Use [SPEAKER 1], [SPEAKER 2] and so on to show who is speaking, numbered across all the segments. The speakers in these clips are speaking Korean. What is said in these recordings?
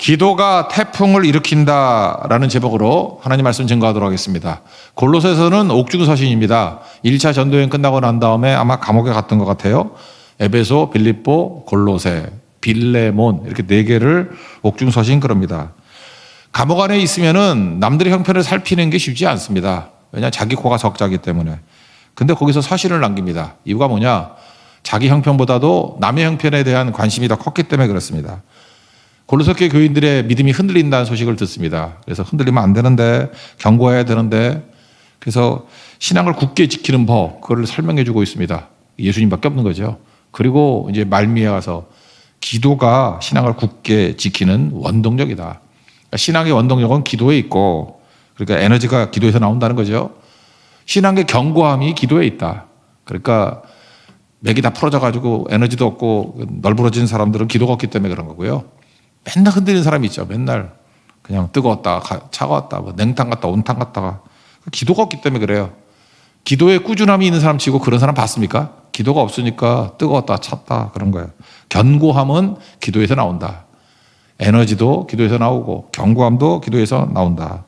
[SPEAKER 1] 기도가 태풍을 일으킨다라는 제목으로 하나님 말씀 증거하도록 하겠습니다. 골로새서는 옥중서신입니다. 1차 전도여행 끝나고 난 다음에 아마 감옥에 갔던 것 같아요. 에베소, 빌립보, 골로새, 빌레몬 이렇게 4개를 옥중서신 그럽니다. 감옥 안에 있으면은 남들의 형편을 살피는 게 쉽지 않습니다. 왜냐 자기 코가 적자기 때문에. 근데 거기서 사실을 남깁니다. 이유가 뭐냐? 자기 형편보다도 남의 형편에 대한 관심이 더 컸기 때문에 그렇습니다. 골로새 교회 교인들의 믿음이 흔들린다는 소식을 듣습니다. 그래서 흔들리면 안 되는데, 경고해야 되는데, 그래서 신앙을 굳게 지키는 법, 그걸 설명해 주고 있습니다. 예수님밖에 없는 거죠. 그리고 이제 말미에 가서 기도가 신앙을 굳게 지키는 원동력이다. 그러니까 신앙의 원동력은 기도에 있고, 그러니까 에너지가 기도에서 나온다는 거죠. 신앙의 견고함이 기도에 있다. 그러니까 맥이 다 풀어져가지고 에너지도 없고 널브러진 사람들은 기도가 없기 때문에 그런 거고요. 맨날 흔들리는 사람이 있죠. 맨날 그냥 뜨거웠다, 차가웠다, 뭐 냉탕 갔다, 온탕 갔다가. 기도가 없기 때문에 그래요. 기도에 꾸준함이 있는 사람 치고 그런 사람 봤습니까? 기도가 없으니까 뜨거웠다, 찼다 그런 거예요. 견고함은 기도에서 나온다. 에너지도 기도에서 나오고 견고함도 기도에서 나온다.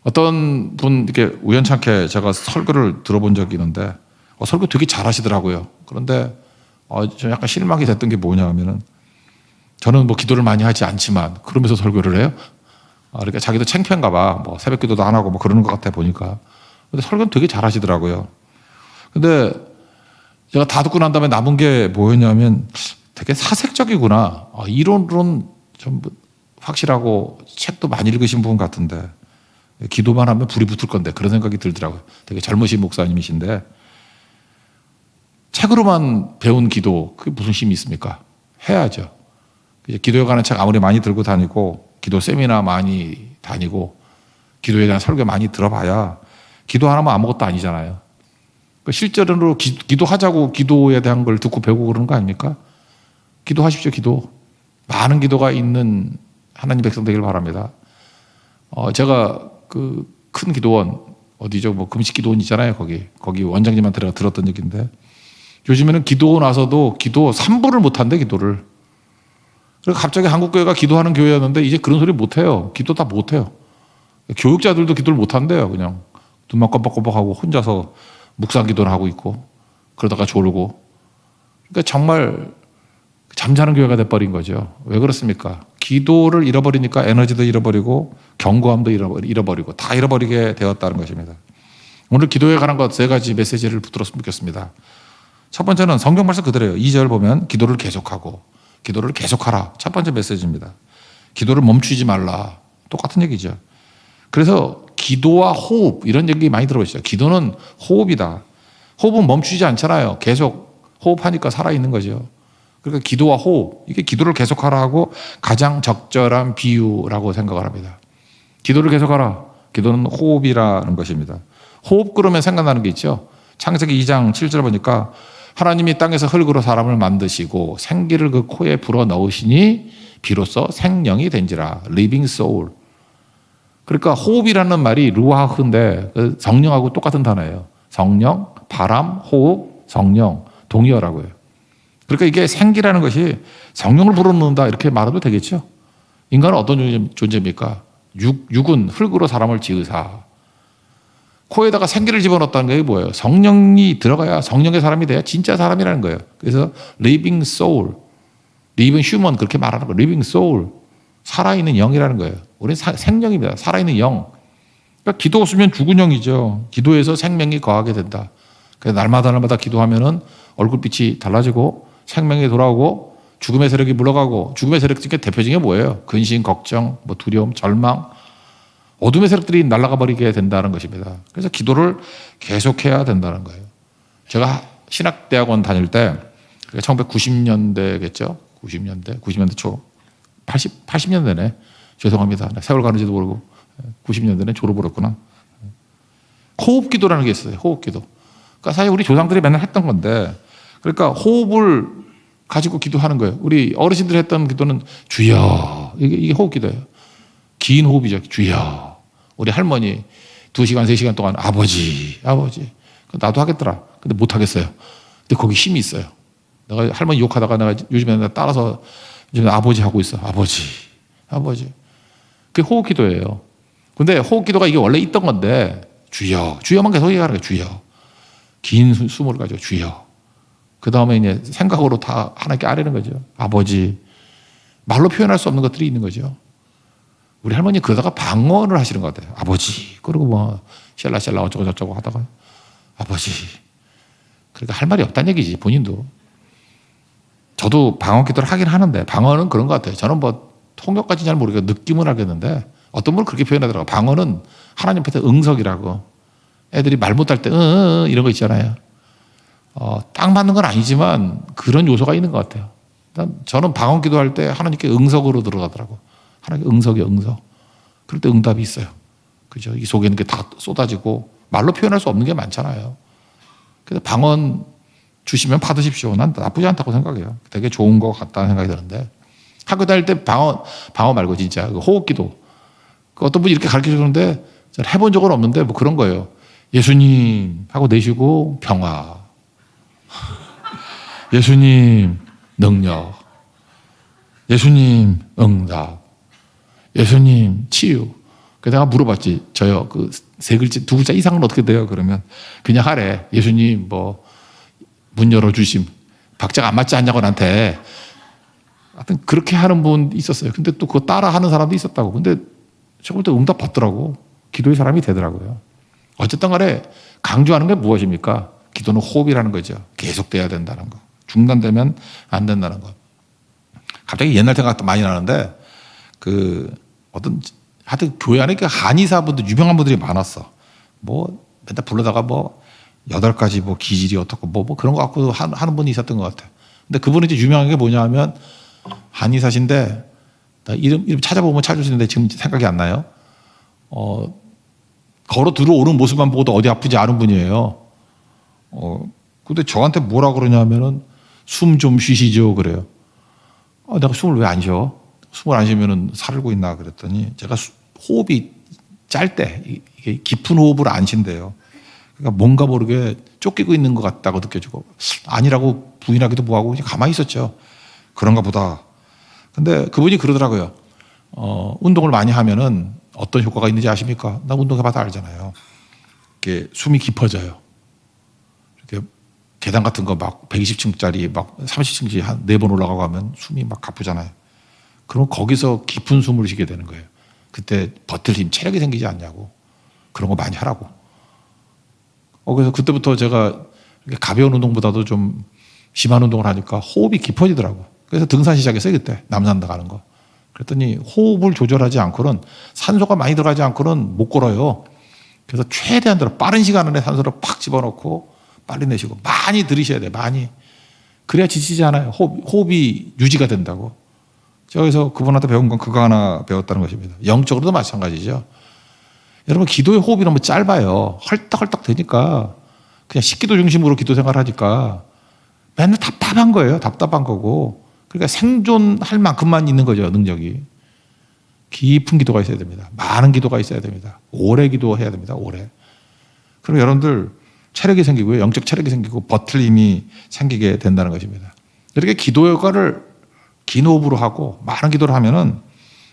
[SPEAKER 1] 어떤 분 이렇게 우연찮게 제가 설교를 들어본 적이 있는데 설교 되게 잘하시더라고요. 그런데 좀 약간 실망이 됐던 게 뭐냐 하면은 저는 뭐 기도를 많이 하지 않지만 그러면서 설교를 해요. 그러니까 자기도 창피한가 봐. 뭐 새벽 기도도 안 하고 뭐 그러는 것 같아 보니까. 근데 설교는 되게 잘하시더라고요. 근데 제가 다 듣고 난 다음에 남은 게 뭐였냐면 되게 사색적이구나. 이론으로는 좀 확실하고 책도 많이 읽으신 분 같은데 기도만 하면 불이 붙을 건데 그런 생각이 들더라고요. 되게 젊으신 목사님이신데 책으로만 배운 기도 그게 무슨 힘이 있습니까? 해야죠. 기도에 관한 책 아무리 많이 들고 다니고 기도 세미나 많이 다니고 기도에 대한 설교 많이 들어봐야 기도 하나면 아무것도 아니잖아요. 실제로 기도하자고 기도에 대한 걸 듣고 배우고 그러는 거 아닙니까? 기도하십시오. 기도. 많은 기도가 있는 하나님 백성 되길 바랍니다. 제가 그 큰 기도원 어디죠? 뭐 금식 기도원 있잖아요. 거기 원장님한테 들었던 얘기인데 요즘에는 기도 나서도 기도 3분을 못 한대 기도를. 그래서 갑자기 한국교회가 기도하는 교회였는데 이제 그런 소리 못 해요. 기도 다 못 해요. 교육자들도 기도를 못 한대요. 그냥 눈만 껌뻑껌뻑하고 혼자서 묵상 기도를 하고 있고 그러다가 졸고. 그러니까 정말 잠자는 교회가 돼버린 거죠. 왜 그렇습니까? 기도를 잃어버리니까 에너지도 잃어버리고 견고함도 잃어버리고 다 잃어버리게 되었다는 것입니다. 오늘 기도에 관한 것 3가지 메시지를 붙들었으면 좋겠습니다. 첫 번째는 성경 말씀 그대로예요. 2절 보면 기도를 계속하고 기도를 계속하라. 첫 번째 메시지입니다. 기도를 멈추지 말라. 똑같은 얘기죠. 그래서 기도와 호흡 이런 얘기 많이 들어보시죠. 기도는 호흡이다. 호흡은 멈추지 않잖아요. 계속 호흡하니까 살아있는 거죠. 그러니까 기도와 호흡 이게 기도를 계속하라 하고 가장 적절한 비유라고 생각을 합니다. 기도를 계속하라. 기도는 호흡이라는 것입니다. 호흡 그러면 생각나는 게 있죠. 창세기 2장 7절 보니까 하나님이 땅에서 흙으로 사람을 만드시고 생기를 그 코에 불어 넣으시니 비로소 생명이 된지라. living soul. 그러니까 호흡이라는 말이 루아흐인데 성령하고 똑같은 단어예요. 성령, 바람, 호흡, 성령, 동의어라고요. 그러니까 이게 생기라는 것이 성령을 불어넣는다 이렇게 말해도 되겠죠. 인간은 어떤 존재입니까? 육은 흙으로 사람을 지으사. 코에다가 생기를 집어넣었다는 게 뭐예요? 성령이 들어가야 성령의 사람이 돼야 진짜 사람이라는 거예요. 그래서 living soul, living human 그렇게 말하는 거예요. living soul, 살아있는 영이라는 거예요. 우리는 생명입니다. 살아있는 영. 그러니까 기도 없으면 죽은 영이죠. 기도에서 생명이 거하게 된다. 그래서 날마다 기도하면은 얼굴빛이 달라지고 생명이 돌아오고 죽음의 세력이 물러가고 죽음의 세력 중에 대표적인 게 뭐예요? 근심, 걱정, 뭐 두려움, 절망, 어둠의 세력들이 날아가 버리게 된다는 것입니다. 그래서 기도를 계속해야 된다는 거예요. 제가 신학대학원 다닐 때 1990년대겠죠? 90년대 초 80년대네. 죄송합니다. 세월 가는지도 모르고 90년대는 졸업을 했구나. 호흡기도라는 게 있어요. 호흡기도. 그러니까 사실 우리 조상들이 맨날 했던 건데 그러니까 호흡을 가지고 기도하는 거예요. 우리 어르신들이 했던 기도는 주여. 이게 호흡기도예요. 긴 호흡이죠. 주여. 우리 할머니 2시간, 3시간 동안 아버지. 나도 하겠더라. 근데 못 하겠어요. 근데 거기 힘이 있어요. 내가 할머니 욕하다가 내가 요즘에 따라서 요즘 아버지 하고 있어. 아버지. 아버지. 그게 호흡 기도예요. 근데 호흡 기도가 이게 원래 있던 건데 주여, 주여만 계속 얘기하는 거예요. 주여. 긴 숨을 가지고 주여. 그 다음에 이제 생각으로 다 하나님께 아뢰는 거죠. 아버지. 말로 표현할 수 없는 것들이 있는 거죠. 우리 할머니 그러다가 방언을 하시는 것 같아요. 아버지. 그리고 뭐 샬라샬라 어쩌고 저쩌고 하다가 아버지. 그러니까 할 말이 없다는 얘기지, 본인도. 저도 방언 기도를 하긴 하는데 방언은 그런 것 같아요. 저는 뭐 통역까지 잘 모르겠고 느낌은 알겠는데 어떤 분은 그렇게 표현하더라고요. 방언은 하나님 앞에서 응석이라고. 애들이 말 못할 때 이런 거 있잖아요. 딱 맞는 건 아니지만 그런 요소가 있는 것 같아요. 저는 방언 기도할 때 하나님께 응석으로 들어가더라고. 하나님께 응석이요, 응석. 그럴 때 응답이 있어요. 그죠? 이 속에 있는 게 다 쏟아지고 말로 표현할 수 없는 게 많잖아요. 그래서 방언 주시면 받으십시오. 난 나쁘지 않다고 생각해요. 되게 좋은 것 같다는 생각이 드는데 학교 다닐 때 방언 말고 진짜 그 호흡 기도. 어떤 분이 이렇게 가르쳐 주는데 저는 해본 적은 없는데 뭐 그런 거예요. 예수님 하고 내쉬고 평화. 예수님 능력. 예수님 응답. 예수님 치유. 그래서 내가 물어봤지. 저요. 그 세 글자, 두 글자 이상은 어떻게 돼요? 그러면 그냥 하래. 예수님 뭐 문 열어주심. 박자가 안 맞지 않냐고 나한테. 하여튼 그렇게 하는 분 있었어요. 근데 또 그거 따라 하는 사람도 있었다고. 근데 저걸 또 응답 받더라고. 기도의 사람이 되더라고요. 어쨌든 간에 강조하는 게 무엇입니까? 기도는 호흡이라는 거죠. 계속돼야 된다는 거. 중단되면 안 된다는 거. 갑자기 옛날 생각도 많이 나는데 하여튼 교회 안에 한의사분들 유명한 분들이 많았어. 뭐 맨날 불러다가 뭐 8가지 뭐 기질이 어떻고 뭐 그런 거 갖고 하는 분이 있었던 것 같아. 근데 그분이 이제 유명한 게 뭐냐 하면 한의사신데 나 이름 찾아보면 찾을 수 있는데 지금 생각이 안 나요. 걸어 들어오는 모습만 보고도 어디 아프지 않은 분이에요. 근데 저한테 뭐라 그러냐면은 숨 좀 쉬시죠 그래요. 내가 숨을 왜 안 쉬어? 숨을 안 쉬면은 살고 있나 그랬더니 제가 호흡이 짤 때 이게 깊은 호흡을 안 쉰대요. 그러니까 뭔가 모르게 쫓기고 있는 것 같다고 느껴지고 아니라고 부인하기도 뭐하고 그냥 가만히 있었죠. 그런가 보다. 근데 그분이 그러더라고요. 운동을 많이 하면은 어떤 효과가 있는지 아십니까? 나 운동해봐서 알잖아요. 이렇게 숨이 깊어져요. 이렇게 계단 같은 거 막 120층짜리 막 30층짜리 한 4번 올라가고 하면 숨이 막 가쁘잖아요. 그럼 거기서 깊은 숨을 쉬게 되는 거예요. 그때 버틸 힘, 체력이 생기지 않냐고. 그런 거 많이 하라고. 그래서 그때부터 제가 이렇게 가벼운 운동보다도 좀 심한 운동을 하니까 호흡이 깊어지더라고. 그래서 등산 시작했어요, 그때. 남산도 가는 거. 그랬더니 호흡을 조절하지 않고는 산소가 많이 들어가지 않고는 못 걸어요. 그래서 최대한 빠른 시간 안에 산소를 팍 집어넣고 빨리 내쉬고 많이 들이셔야 돼요, 많이. 그래야 지치지 않아요. 호흡이 유지가 된다고. 그래서 그분한테 배운 건 그거 하나 배웠다는 것입니다. 영적으로도 마찬가지죠. 여러분 기도의 호흡이 너무 짧아요. 헐떡헐떡 되니까 그냥 식기도 중심으로 기도 생활을 하니까 맨날 답답한 거예요. 답답한 거고. 그러니까 생존할 만큼만 있는 거죠. 능력이. 깊은 기도가 있어야 됩니다. 많은 기도가 있어야 됩니다. 오래 기도해야 됩니다. 오래. 그럼 여러분들 체력이 생기고요. 영적 체력이 생기고 버틸 힘이 생기게 된다는 것입니다. 이렇게 기도 효과를 긴 호흡으로 하고 많은 기도를 하면은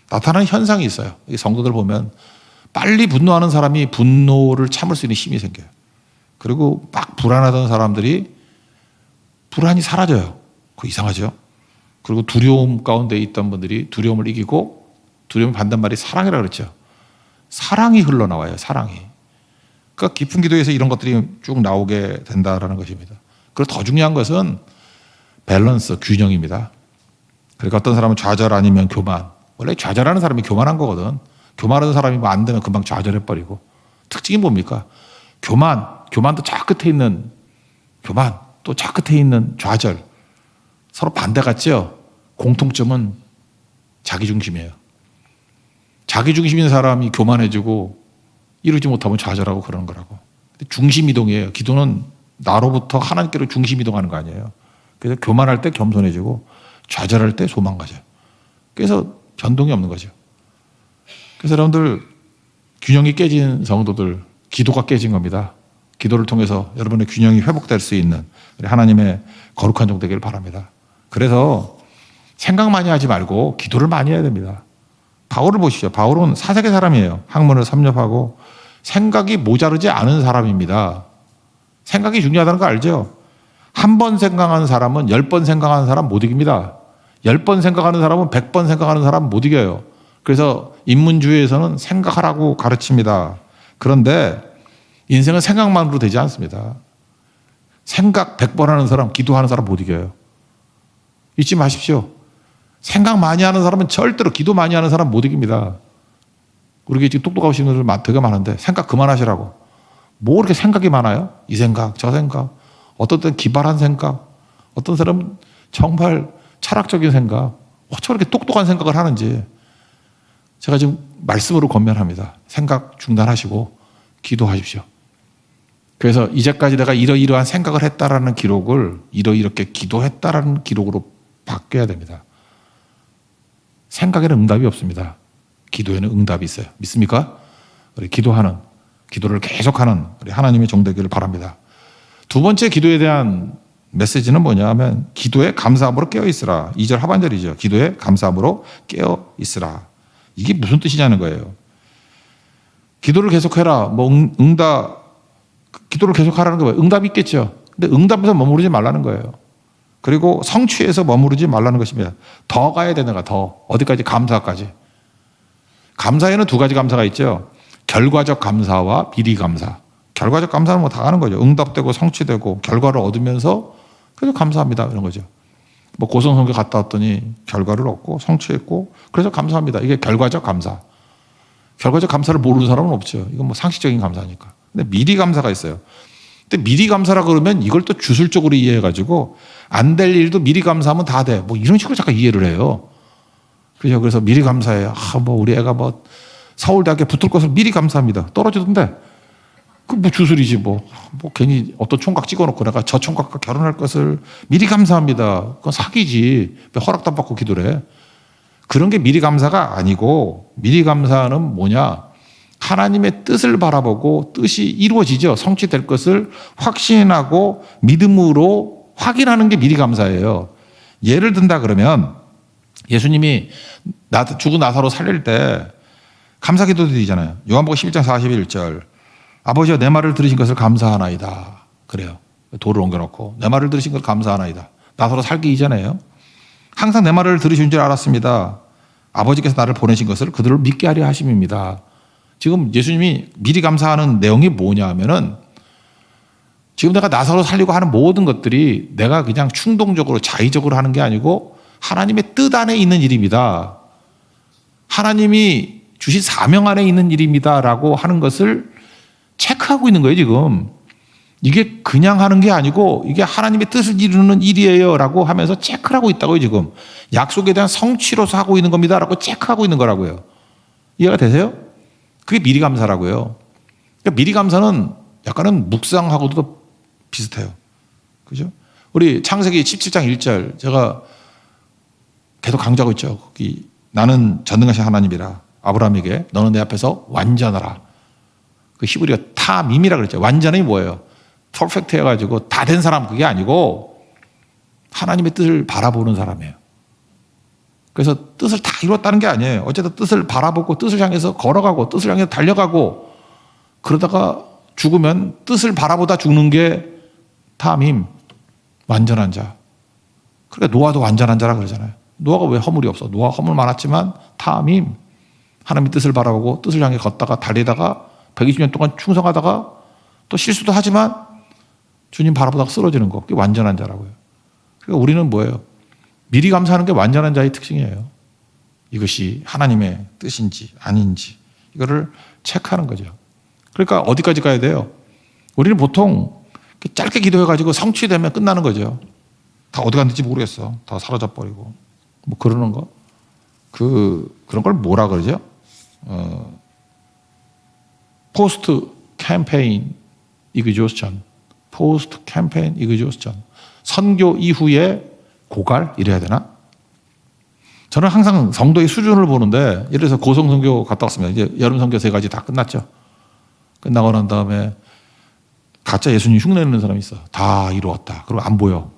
[SPEAKER 1] 나타나는 현상이 있어요. 이 성도들 보면 빨리 분노하는 사람이 분노를 참을 수 있는 힘이 생겨요. 그리고 막 불안하던 사람들이 불안이 사라져요. 그거 이상하죠? 그리고 두려움 가운데 있던 분들이 두려움을 이기고 두려움의 반대말이 사랑이라고 그랬죠. 사랑이 흘러나와요. 사랑이. 그러니까 깊은 기도에서 이런 것들이 쭉 나오게 된다라는 것입니다. 그리고 더 중요한 것은 밸런스, 균형입니다. 그러니까 어떤 사람은 좌절 아니면 교만. 원래 좌절하는 사람이 교만한 거거든. 교만하는 사람이 뭐 안 되면 금방 좌절해버리고. 특징이 뭡니까? 교만도 저 끝에 있는 교만, 또 저 끝에 있는 좌절. 서로 반대 같죠? 공통점은 자기중심이에요. 자기중심인 사람이 교만해지고 이루지 못하면 좌절하고 그러는 거라고. 중심이동이에요. 기도는 나로부터 하나님께로 중심이동하는 거 아니에요. 그래서 교만할 때 겸손해지고 좌절할 때 소망가져요. 그래서 변동이 없는 거죠. 그래서 여러분들 균형이 깨진 성도들, 기도가 깨진 겁니다. 기도를 통해서 여러분의 균형이 회복될 수 있는 하나님의 거룩한 종 되기를 바랍니다. 그래서 생각 많이 하지 말고 기도를 많이 해야 됩니다. 바울을 보시죠. 바울은 사색의 사람이에요. 학문을 섭렵하고 생각이 모자르지 않은 사람입니다. 생각이 중요하다는 거 알죠? 한 번 생각하는 사람은 10번 생각하는 사람 못 이깁니다. 10번 생각하는 사람은 100번 생각하는 사람 못 이겨요. 그래서 인문주의에서는 생각하라고 가르칩니다. 그런데 인생은 생각만으로 되지 않습니다. 생각 100번 하는 사람, 기도하는 사람 못 이겨요. 잊지 마십시오. 생각 많이 하는 사람은 절대로 기도 많이 하는 사람 못 이깁니다. 우리 지금 똑똑하신 분들 되게 많은데 생각 그만하시라고. 뭐 이렇게 생각이 많아요? 이 생각, 저 생각. 어떤 때는 기발한 생각. 어떤 사람은 정말 철학적인 생각. 어쩜 이렇게 똑똑한 생각을 하는지. 제가 지금 말씀으로 권면합니다. 생각 중단하시고 기도하십시오. 그래서 이제까지 내가 이러이러한 생각을 했다라는 기록을 이렇게 기도했다라는 기록으로 바뀌어야 됩니다. 생각에는 응답이 없습니다. 기도에는 응답이 있어요. 믿습니까? 우리 기도를 계속하는 우리 하나님의 종되기를 바랍니다. 두 번째 기도에 대한 메시지는 뭐냐 하면 기도에 감사함으로 깨어있으라. 2절 하반절이죠. 기도에 감사함으로 깨어있으라. 이게 무슨 뜻이냐는 거예요. 기도를 계속해라. 기도를 계속하라는 거 뭐예요? 응답이 있겠죠. 근데 응답에서 머무르지 말라는 거예요. 그리고 성취에서 머무르지 말라는 것입니다. 더 가야 되는 거야. 더. 어디까지? 감사까지. 감사에는 두 가지 감사가 있죠. 결과적 감사와 미리 감사. 결과적 감사는 뭐 다 하는 거죠. 응답되고 성취되고 결과를 얻으면서 그래서 감사합니다. 이런 거죠. 뭐 고성선교 갔다 왔더니 결과를 얻고 성취했고 그래서 감사합니다. 이게 결과적 감사. 결과적 감사를 모르는 사람은 없죠. 이건 뭐 상식적인 감사니까. 근데 미리 감사가 있어요. 근데 미리 감사라 그러면 이걸 또 주술적으로 이해해가지고 안 될 일도 미리 감사하면 다 돼. 뭐 이런 식으로 잠깐 이해를 해요. 그죠? 그래서 미리 감사해요. 뭐 우리 애가 뭐 서울대학교에 붙을 것을 미리 감사합니다. 떨어지던데. 그 뭐 주술이지 뭐 괜히 어떤 총각 찍어놓고 내가 저 총각과 결혼할 것을 미리 감사합니다. 그건 사기지. 왜 허락도 안 받고 기도를 해. 그런 게 미리 감사가 아니고 미리 감사는 뭐냐. 하나님의 뜻을 바라보고 뜻이 이루어지죠. 성취될 것을 확신하고 믿음으로 확인하는 게 미리 감사예요. 예를 든다 그러면 예수님이 죽은 나사로 살릴 때 감사 기도 드리잖아요. 요한복음 11장 41절. 아버지여 내 말을 들으신 것을 감사하나이다. 그래요. 돌을 옮겨놓고 내 말을 들으신 것을 감사하나이다. 나사로 살기 이전에요. 항상 내 말을 들으신 줄 알았습니다. 아버지께서 나를 보내신 것을 그들을 믿게 하려 하심입니다. 지금 예수님이 미리 감사하는 내용이 뭐냐 하면은 지금 내가 나사로 살리고 하는 모든 것들이 내가 그냥 충동적으로 자의적으로 하는 게 아니고 하나님의 뜻 안에 있는 일입니다. 하나님이 주신 사명 안에 있는 일입니다라고 하는 것을 체크하고 있는 거예요, 지금. 이게 그냥 하는 게 아니고 이게 하나님의 뜻을 이루는 일이에요 라고 하면서 체크를 하고 있다고요, 지금. 약속에 대한 성취로서 하고 있는 겁니다 라고 체크하고 있는 거라고요. 이해가 되세요? 그게 미리 감사라고요. 그러니까 미리 감사는 약간은 묵상하고도 비슷해요. 그죠? 우리 창세기 17장 1절 제가 계속 강조하고 있죠. 거기 나는 전능하신 하나님이라 아브라함에게 너는 내 앞에서 완전하라. 그 히브리어 타밈이라 그랬죠. 완전히 뭐예요? 퍼펙트 해가지고 다 된 사람 그게 아니고 하나님의 뜻을 바라보는 사람이에요. 그래서 뜻을 다 이뤘다는 게 아니에요. 어쨌든 뜻을 바라보고 뜻을 향해서 걸어가고 뜻을 향해서 달려가고 그러다가 죽으면 뜻을 바라보다 죽는 게 타밈, 완전한 자. 그러니까 노아도 완전한 자라 그러잖아요. 노아가 왜 허물이 없어? 노아 허물 많았지만 타밈, 하나님의 뜻을 바라보고 뜻을 향해 걷다가 달리다가 120년 동안 충성하다가 또 실수도 하지만 주님 바라보다가 쓰러지는 거. 그게 완전한 자라고요. 그러니까 우리는 뭐예요? 미리 감사하는 게 완전한 자의 특징이에요. 이것이 하나님의 뜻인지 아닌지 이거를 체크하는 거죠. 그러니까 어디까지 가야 돼요? 우리는 보통 짧게 기도해가지고 성취되면 끝나는 거죠. 다 어디 갔는지 모르겠어. 다 사라져버리고. 뭐 그러는 거. 그런 걸 뭐라 그러죠? 포스트 캠페인 이그조스천. 포스트 캠페인 이그조스천. 선교 이후에 고갈? 이래야 되나? 저는 항상 성도의 수준을 보는데 예를 들어서 고성선교 갔다 왔습니다. 이제 여름선교 3가지 다 끝났죠. 끝나고 난 다음에 가짜 예수님 흉내내는 사람이 있어. 다 이루었다. 그리고 안 보여.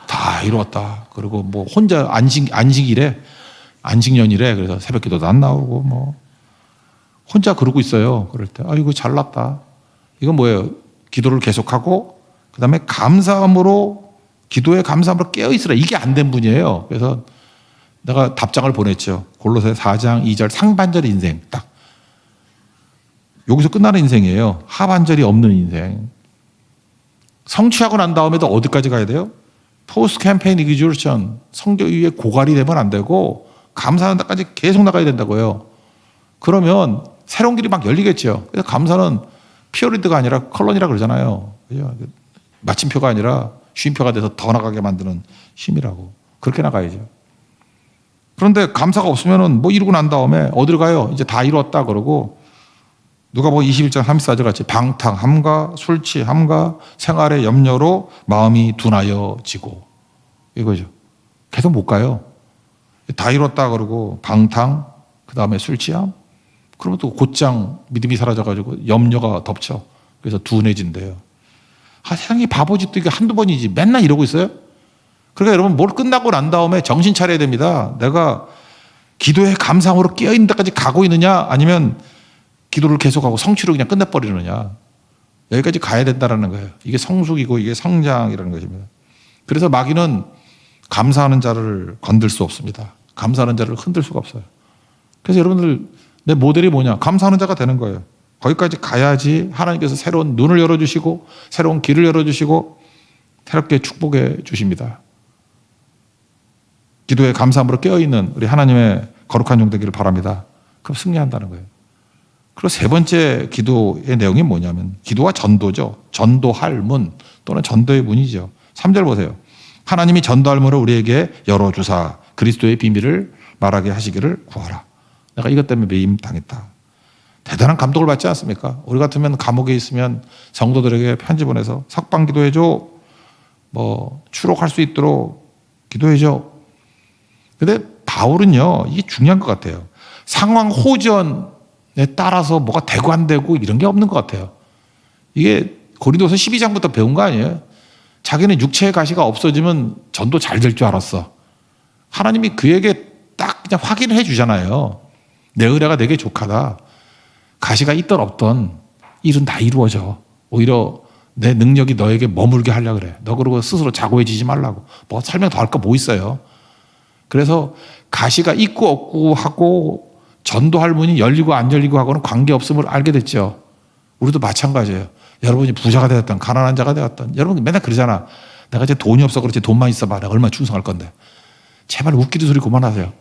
[SPEAKER 1] 다 이루었다. 그리고 뭐 혼자 안식일에 안식년이래. 그래서 새벽 기도도 안 나오고 뭐 혼자 그러고 있어요. 그럴 때 아이고 잘났다. 이건 뭐예요? 기도를 계속하고 그다음에 감사함으로 기도에 감사함으로 깨어 있으라. 이게 안 된 분이에요. 그래서 내가 답장을 보냈죠. 골로새 4장 2절 상반절 인생 딱 여기서 끝나는 인생이에요. 하반절이 없는 인생. 성취하고 난 다음에도 어디까지 가야 돼요? 포스트 캠페인 이그주션 성교 이후에 고갈이 되면 안 되고 감사하는 데까지 계속 나가야 된다고요. 그러면 새로운 길이 막 열리겠죠. 그래서 감사는 피어리드가 아니라 컬런이라 그러잖아요. 그죠? 마침표가 아니라 쉼표가 돼서 더 나가게 만드는 힘이라고. 그렇게 나가야죠. 그런데 감사가 없으면은 뭐 이루고 난 다음에 어디로 가요? 이제 다 이루었다 그러고 누가복음 21장 34절 같이 방탕함과 술취함과 생활의 염려로 마음이 둔하여지고 이거죠. 계속 못 가요. 다 이뤘다 그러고 방탕 그 다음에 술취함 그러면 또 곧장 믿음이 사라져가지고 염려가 덮쳐. 그래서 둔해진대요. 세상이 바보짓도 이게 한두 번이지 맨날 이러고 있어요. 그러니까 여러분 뭘 끝나고 난 다음에 정신 차려야 됩니다. 내가 기도에 감사함으로 깨어있는 데까지 가고 있느냐 아니면 기도를 계속하고 성취로 그냥 끝내버리느냐. 여기까지 가야 된다는 거예요. 이게 성숙이고 이게 성장이라는 것입니다. 그래서 마귀는 감사하는 자를 건들 수 없습니다. 감사하는 자를 흔들 수가 없어요. 그래서 여러분들 내 모델이 뭐냐? 감사하는 자가 되는 거예요. 거기까지 가야지 하나님께서 새로운 눈을 열어주시고 새로운 길을 열어주시고 새롭게 축복해 주십니다. 기도에 감사함으로 깨어있는 우리 하나님의 거룩한 종 되기를 바랍니다. 그럼 승리한다는 거예요. 그리고 세 번째 기도의 내용이 뭐냐면 기도와 전도죠. 전도할 문 또는 전도의 문이죠. 3절 보세요. 하나님이 전도할 문을 우리에게 열어주사 그리스도의 비밀을 말하게 하시기를 구하라. 내가 이것 때문에 매임 당했다. 대단한 감동을 받지 않습니까? 우리 같으면 감옥에 있으면 성도들에게 편지 보내서 석방 기도해줘. 뭐 추록할 수 있도록 기도해줘. 근데 바울은요 이게 중요한 것 같아요. 상황 호전에 따라서 뭐가 되고 안 되고 이런 게 없는 것 같아요. 이게 고린도서 12장부터 배운 거 아니에요? 자기는 육체의 가시가 없어지면 전도 잘 될 줄 알았어. 하나님이 그에게 딱 그냥 확인을 해 주잖아요. 내 의뢰가 내게 족하다. 가시가 있던 없던 일은 다 이루어져. 오히려 내 능력이 너에게 머물게 하려고 그래. 너 그러고 스스로 자고해지지 말라고. 뭐 설명 더 할 거 뭐 있어요. 그래서 가시가 있고 없고 하고 전도할 문이 열리고 안 열리고 하고는 관계없음을 알게 됐죠. 우리도 마찬가지예요. 여러분이 부자가 되었던 가난한 자가 되었던 여러분 맨날 그러잖아. 내가 이제 돈이 없어 그렇지 돈만 있어봐. 내가 얼마나 충성할 건데. 제발 웃기는 소리 그만하세요.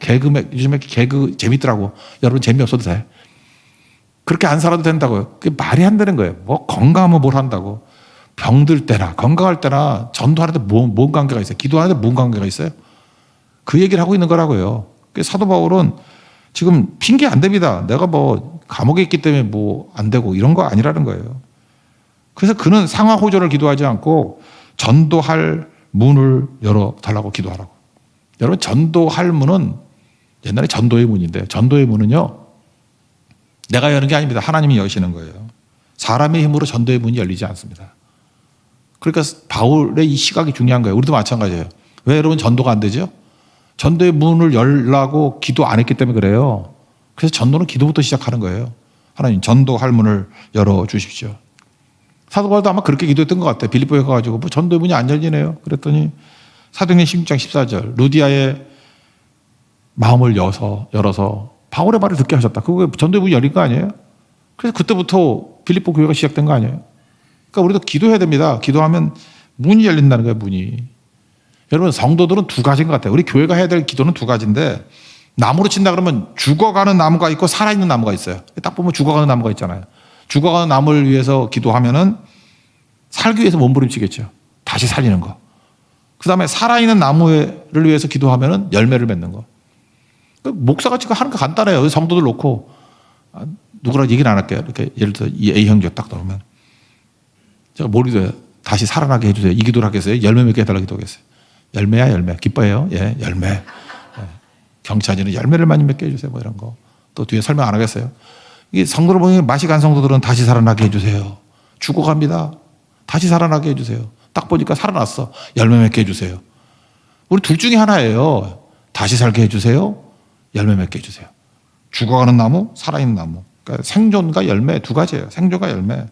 [SPEAKER 1] 요즘에 개그 재밌더라고. 여러분 재미없어도 돼. 그렇게 안 살아도 된다고요. 그게 말이 안 되는 거예요. 뭐 건강하면 뭘 한다고. 병들 때나 건강할 때나 전도하는데 뭔 관계가 있어요. 기도하는데 뭔 관계가 있어요. 그 얘기를 하고 있는 거라고요. 사도 바울은 지금 핑계 안 됩니다. 내가 뭐 감옥에 있기 때문에 뭐 안 되고 이런 거 아니라는 거예요. 그래서 그는 상하 호전을 기도하지 않고 전도할 문을 열어달라고 기도하라고. 여러분 전도할 문은 옛날에 전도의 문인데 전도의 문은요. 내가 여는 게 아닙니다. 하나님이 여시는 거예요. 사람의 힘으로 전도의 문이 열리지 않습니다. 그러니까 바울의 이 시각이 중요한 거예요. 우리도 마찬가지예요. 왜 여러분 전도가 안 되죠? 전도의 문을 열라고 기도 안 했기 때문에 그래요. 그래서 전도는 기도부터 시작하는 거예요. 하나님 전도할 문을 열어주십시오. 사도 바울도 아마 그렇게 기도했던 것 같아요. 빌립보에 가가지고 뭐 전도의 문이 안 열리네요. 그랬더니 사도행전 16장 14절 루디아의 마음을 열어서 바울의 말을 듣게 하셨다. 그거 전도의 문이 열린 거 아니에요? 그래서 그때부터 빌립보 교회가 시작된 거 아니에요? 그러니까 우리도 기도해야 됩니다. 기도하면 문이 열린다는 거예요. 문이. 여러분 성도들은 두 가지인 것 같아요. 우리 교회가 해야 될 기도는 두 가지인데 나무로 친다 그러면 죽어가는 나무가 있고 살아있는 나무가 있어요. 딱 보면 죽어가는 나무가 있잖아요. 죽어가는 나무를 위해서 기도하면은 살기 위해서 몸부림치겠죠. 다시 살리는 거. 그 다음에 살아있는 나무를 위해서 기도하면은 열매를 맺는 거. 목사가 지금 하는 거 간단해요. 성도들 놓고 누구랑 얘기는 안 할게요. 이렇게 예를 들어 이 A 형제 딱 들어오면 제가 뭘 기도해요? 다시 살아나게 해주세요. 이 기도를 하겠어요? 열매 맺게 해달라고 기도하겠어요. 열매야 열매. 기뻐해요. 예, 열매. 예. 경찬이는 열매를 많이 맺게 해주세요. 뭐 이런 거. 또 뒤에 설명 안 하겠어요. 이게 성도를 보면 맛이 간 성도들은 다시 살아나게 해주세요. 죽어갑니다. 다시 살아나게 해주세요. 딱 보니까 살아났어. 열매 맺게 해주세요. 우리 둘 중에 하나예요. 다시 살게 해주세요. 열매 맺게 해주세요. 죽어가는 나무, 살아있는 나무. 그러니까 생존과 열매 두 가지예요. 생존과 열매.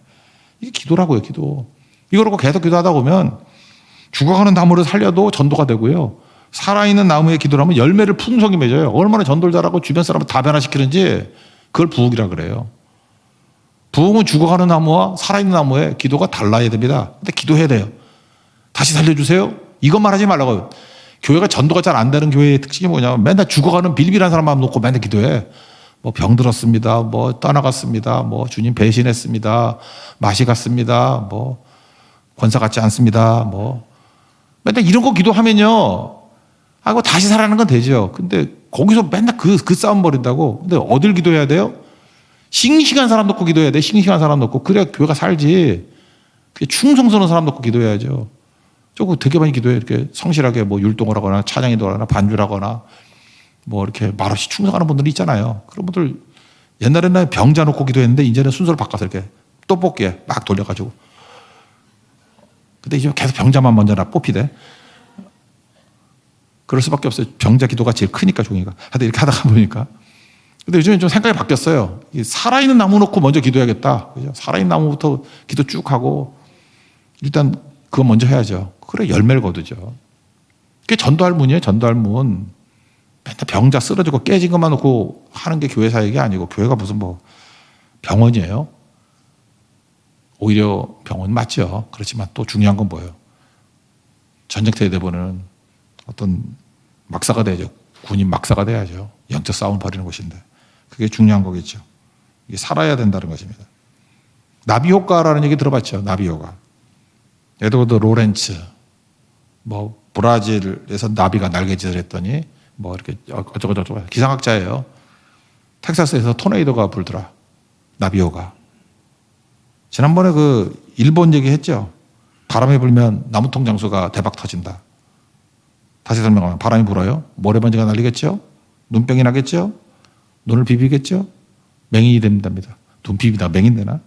[SPEAKER 1] 이게 기도라고요, 기도. 이거로 계속 기도하다 보면 죽어가는 나무를 살려도 전도가 되고요. 살아있는 나무에 기도를 하면 열매를 풍성히 맺어요. 얼마나 전도를 잘하고 주변 사람을 다 변화시키는지 그걸 부흥이라 그래요. 부흥은 죽어가는 나무와 살아있는 나무의 기도가 달라야 됩니다. 근데 기도해야 돼요. 다시 살려주세요. 이것만 하지 말라고요. 교회가 전도가 잘 안 되는 교회의 특징이 뭐냐면 맨날 죽어가는 빌빌한 사람만 놓고 맨날 기도해. 뭐 병들었습니다. 뭐 떠나갔습니다. 뭐 주님 배신했습니다. 맛이 갔습니다. 뭐 권사 같지 않습니다. 뭐 맨날 이런 거 기도하면요. 아, 다시 살아나는 건 되죠. 근데 거기서 맨날 그 싸움 벌인다고. 근데 어딜 기도해야 돼요? 싱싱한 사람 놓고 기도해야 돼. 싱싱한 사람 놓고. 그래야 교회가 살지. 충성스러운 사람 놓고 기도해야죠. 조금 되게 많이 기도해. 이렇게 성실하게 뭐 율동을 하거나 찬양인도 하거나 반주를 하거나 뭐 이렇게 말없이 충성하는 분들이 있잖아요. 그런 분들 옛날에는 병자 놓고 기도했는데 이제는 순서를 바꿔서 이렇게 떡볶이에 막 돌려가지고. 근데 이제 계속 병자만 먼저 뽑히대. 그럴 수밖에 없어요. 병자 기도가 제일 크니까 종이가. 하여튼 이렇게 하다가 보니까. 근데 요즘에 좀 생각이 바뀌었어요. 살아있는 나무 놓고 먼저 기도해야겠다. 그죠? 살아있는 나무부터 기도 쭉 하고 일단 그거 먼저 해야죠. 그래 열매를 거두죠. 그게 전도할 문이에요. 전도할 문. 맨날 병자 쓰러지고 깨진 것만 놓고 하는 게 교회 사역이 아니고 교회가 무슨 뭐 병원이에요. 오히려 병원 맞죠. 그렇지만 또 중요한 건 뭐예요? 전쟁터에 대보는 어떤 막사가 돼야죠. 군인 막사가 돼야죠. 영적 싸움을 벌이는 곳인데 그게 중요한 거겠죠. 이게 살아야 된다는 것입니다. 나비 효과라는 얘기 들어봤죠. 나비 효과. 에드워드 로렌츠 뭐 브라질에서 나비가 날개짓을 했더니 뭐 이렇게 어쩌고저쩌고 기상학자예요. 텍사스에서 토네이도가 불더라. 나비 효과. 지난번에 그 일본 얘기했죠. 바람이 불면 나무통 장수가 대박 터진다. 다시 설명하면 바람이 불어요. 모래먼지가 날리겠죠. 눈병이 나겠죠. 눈을 비비겠죠. 맹인이 된답니다. 눈 비비다 맹인 되나?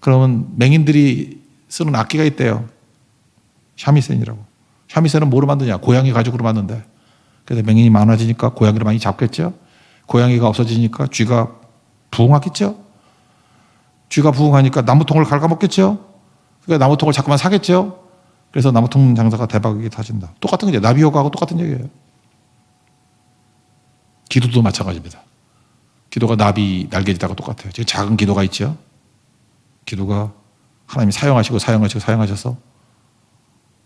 [SPEAKER 1] 그러면 맹인들이 쓰는 악기가 있대요. 샤미센이라고. 샤미센은 뭐로 만드냐? 고양이 가죽으로 만든대. 그래서 맹인이 많아지니까 고양이를 많이 잡겠죠. 고양이가 없어지니까 쥐가 부흥하겠죠. 쥐가 부흥하니까 나무통을 갉아먹겠죠. 그러니까 나무통을 자꾸만 사겠죠. 그래서 나무통 장사가 대박이 터진다. 똑같은 거죠. 나비 효과하고 똑같은 얘기예요. 기도도 마찬가지입니다. 기도가 나비 날개짓하고 똑같아요. 지금 작은 기도가 있죠. 기도가 하나님이 사용하셔서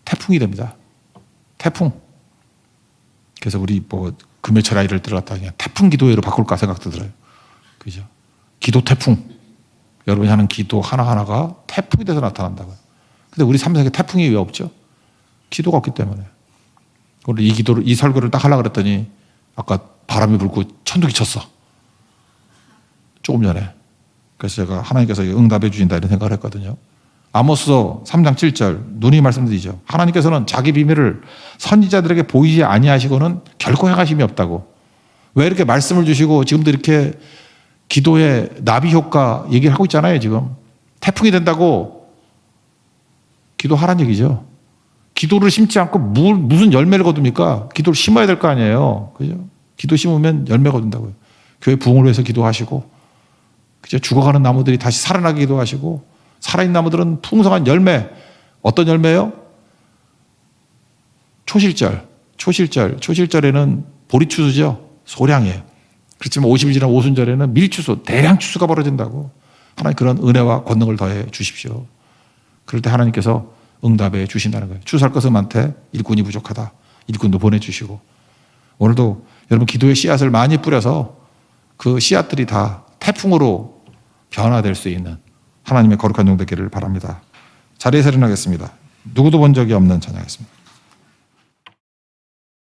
[SPEAKER 1] 태풍이 됩니다. 태풍. 그래서 우리 뭐 금요철 아이를 들어갔다 그냥 태풍 기도회로 바꿀까 생각도 들어요. 그죠? 기도 태풍. 여러분이 하는 기도 하나하나가 태풍이 돼서 나타난다고요. 근데 우리 삶 속에 태풍이 왜 없죠? 기도가 없기 때문에. 오늘 이 설교를 딱 하려고 그랬더니 아까 바람이 불고 천둥이 쳤어. 조금 전에. 그래서 제가 하나님께서 응답해 주신다 이런 생각을 했거든요. 아모스서 3장 7절 눈이 말씀드리죠. 하나님께서는 자기 비밀을 선지자들에게 보이지 아니하시고는 결코 행하심이 없다고. 왜 이렇게 말씀을 주시고 지금도 이렇게 기도의 나비 효과 얘기를 하고 있잖아요. 지금 태풍이 된다고 기도하란 얘기죠. 기도를 심지 않고 무슨 열매를 거둡니까? 기도를 심어야 될 거 아니에요. 그죠? 기도 심으면 열매 거둔다고요. 교회 부흥을 위해서 기도하시고 그죠? 죽어가는 나무들이 다시 살아나게 기도하시고 살아있는 나무들은 풍성한 열매. 어떤 열매요? 초실절에는 보리추수죠. 소량이에요. 그렇지만 50일 지난 오순절에는 밀추수, 대량 추수가 벌어진다고. 하나님 그런 은혜와 권능을 더해 주십시오. 그럴 때 하나님께서 응답해 주신다는 거예요. 추수할 것은 많되 일꾼이 부족하다. 일꾼도 보내주시고. 오늘도 여러분 기도의 씨앗을 많이 뿌려서 그 씨앗들이 다 태풍으로 변화될 수 있는 하나님의 거룩한 종 되기를 바랍니다. 자리에서 일어나겠습니다. 누구도 본 적이 없는 찬양이겠습니다.